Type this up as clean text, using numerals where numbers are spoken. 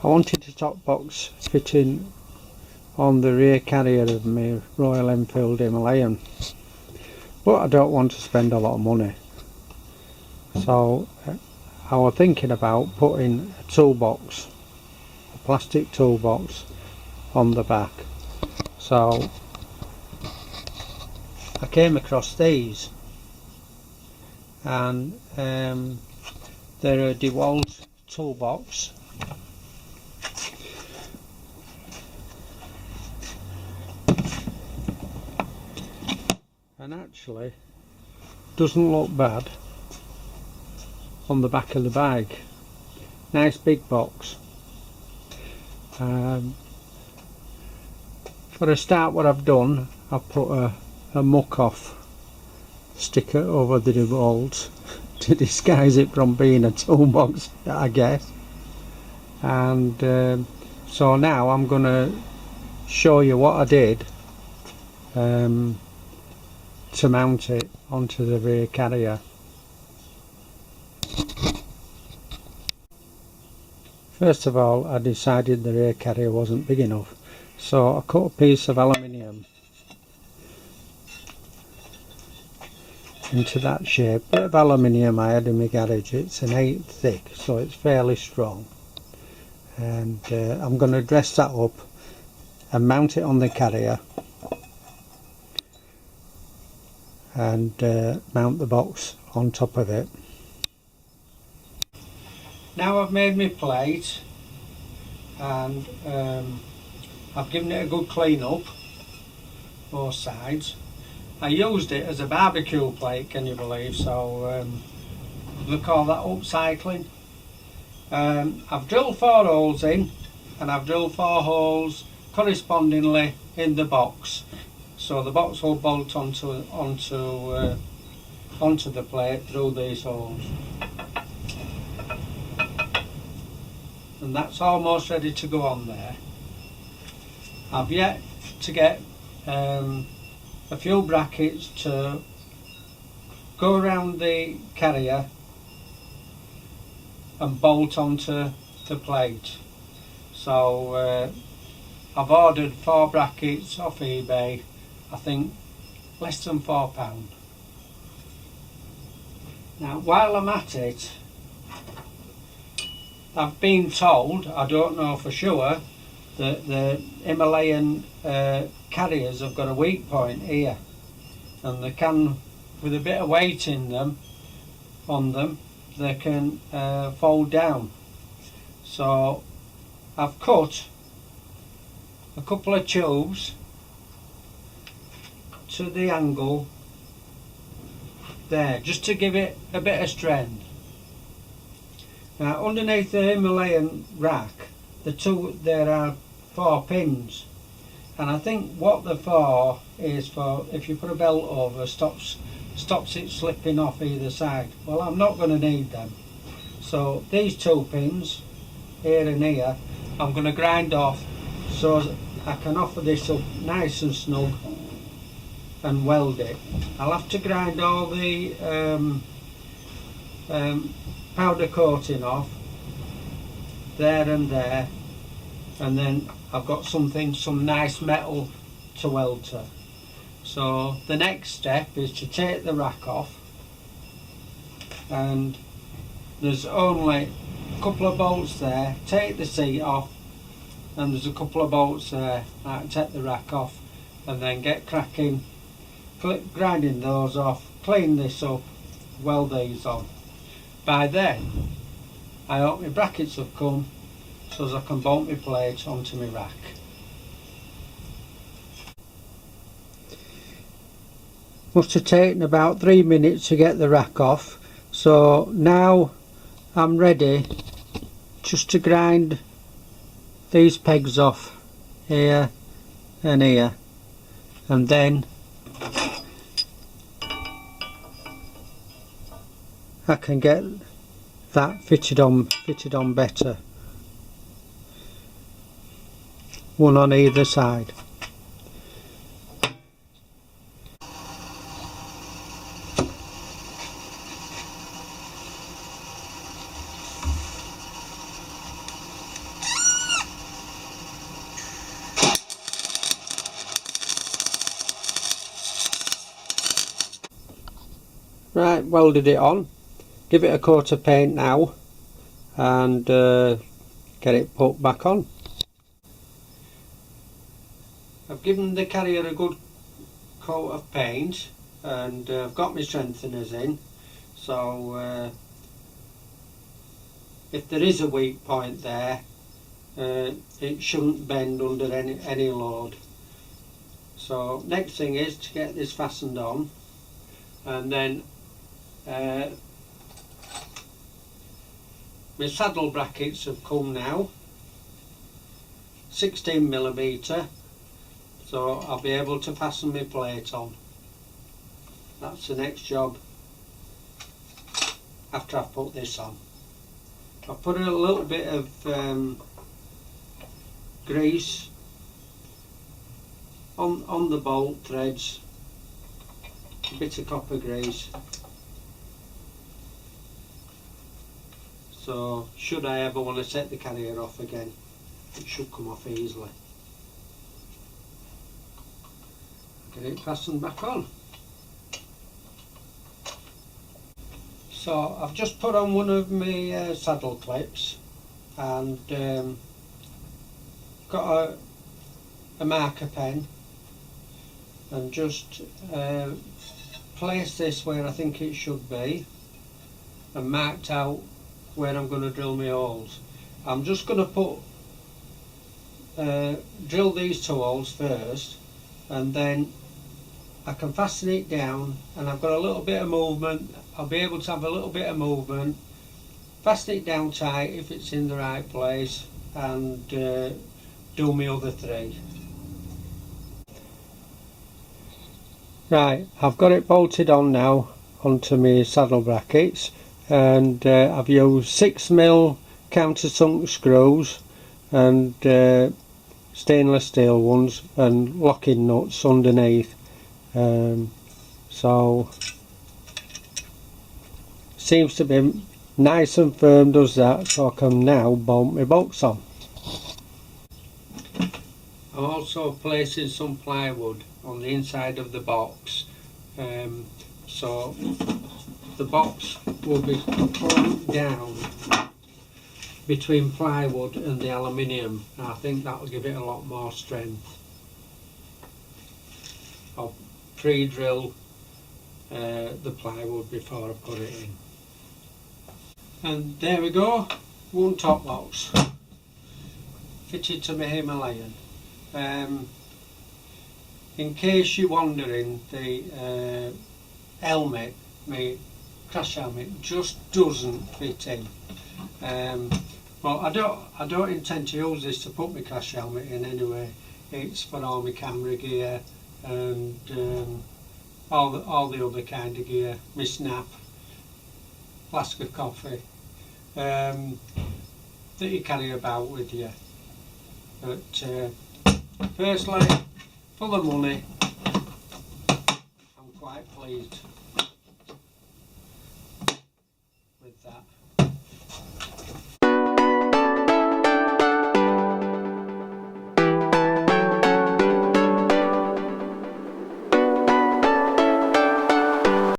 I wanted a top box fitting on the rear carrier of my Royal Enfield Himalayan, but I don't want to spend a lot of money, so I was thinking about putting a toolbox, a plastic toolbox on the back. So I came across these, and they're a DeWalt toolbox. And actually doesn't look bad on the back of the bag. Nice big box. For a start, what I've done, I've put a muck off sticker over the DeWalt to disguise it from being a toolbox, I guess. And so now I'm going to show you what I did to mount it onto the rear carrier. First of all, I decided the rear carrier wasn't big enough, so I cut a piece of aluminium into that shape. Bit of aluminium I had in my garage. It's an 1/8 thick, so it's fairly strong, and I'm going to dress that up and mount it on the carrier, and mount the box on top of it. Now I've made my plate, and I've given it a good clean up, both sides. I used it as a barbecue plate, can you believe, so we call that upcycling. I've drilled 4 holes in, and I've drilled 4 holes correspondingly in the box, so the box will bolt onto the plate through these holes. And that's almost ready to go on there. I've yet to get a few brackets to go around the carrier and bolt onto the plate. So I've ordered 4 brackets off eBay, I think less than £4. Now while I'm at it, I've been told, I don't know for sure, that the Himalayan carriers have got a weak point here, and they can, with a bit of weight in them, on them, they can fold down. So I've cut a couple of tubes to the angle there, just to give it a bit of strength. Now underneath the Himalayan rack, there are 4 pins, and I think what they're for is for, if you put a belt over, stops it slipping off either side. Well, I'm not going to need them, so these 2 pins here and here I'm going to grind off so I can offer this up nice and snug and weld it. I'll have to grind all the powder coating off there and there, and then I've got some nice metal to weld to. So the next step is to take the rack off, and there's only a couple of bolts there. Take the seat off, and there's a couple of bolts there. I can take the rack off and then get cracking, grinding those off, clean this up, weld these on. By then I hope my brackets have come so as I can bolt my plate onto my rack. Must have taken about 3 minutes to get the rack off, so now I'm ready just to grind these pegs off here and here, and then I can get that fitted on better, one on either side. Right, welded it on. Give it a coat of paint now and get it put back on. I've given the carrier a good coat of paint and I've got my strengtheners in, so if there is a weak point there, it shouldn't bend under any load. So next thing is to get this fastened on, and then my saddle brackets have come now, 16mm, so I'll be able to fasten my plate on. That's the next job after I've put this on. I've put a little bit of grease on the bolt threads, a bit of copper grease, so should I ever want to set the carrier off again, it should come off easily. Get it fastened back on. So I've just put on one of my saddle clips and got a marker pen and just place this where I think it should be and marked out where I'm going to drill my holes. I'm just going to put drill these 2 holes first, and then I can fasten it down, and I've got a little bit of movement. I'll be able to have a little bit of movement, fasten it down tight if it's in the right place, and do my other 3. Right, I've got it bolted on now onto my saddle brackets, and I've used 6mm countersunk screws and stainless steel ones and locking nuts underneath. So seems to be nice and firm, does that, so I can now bolt my bolts on. I'm also placing some plywood on the inside of the box, so the box will be clamped down between plywood and the aluminium. I think that will give it a lot more strength. I'll pre-drill the plywood before I put it in. And there we go, one top box fitted to my Himalayan. In case you're wondering, the helmet, my crash helmet, just doesn't fit in. Well, I don't intend to use this to put my crash helmet in anyway. It's for all my camera gear and all the other kind of gear, my snap, flask of coffee, that you carry about with you. But firstly, for the money, I'm quite pleased.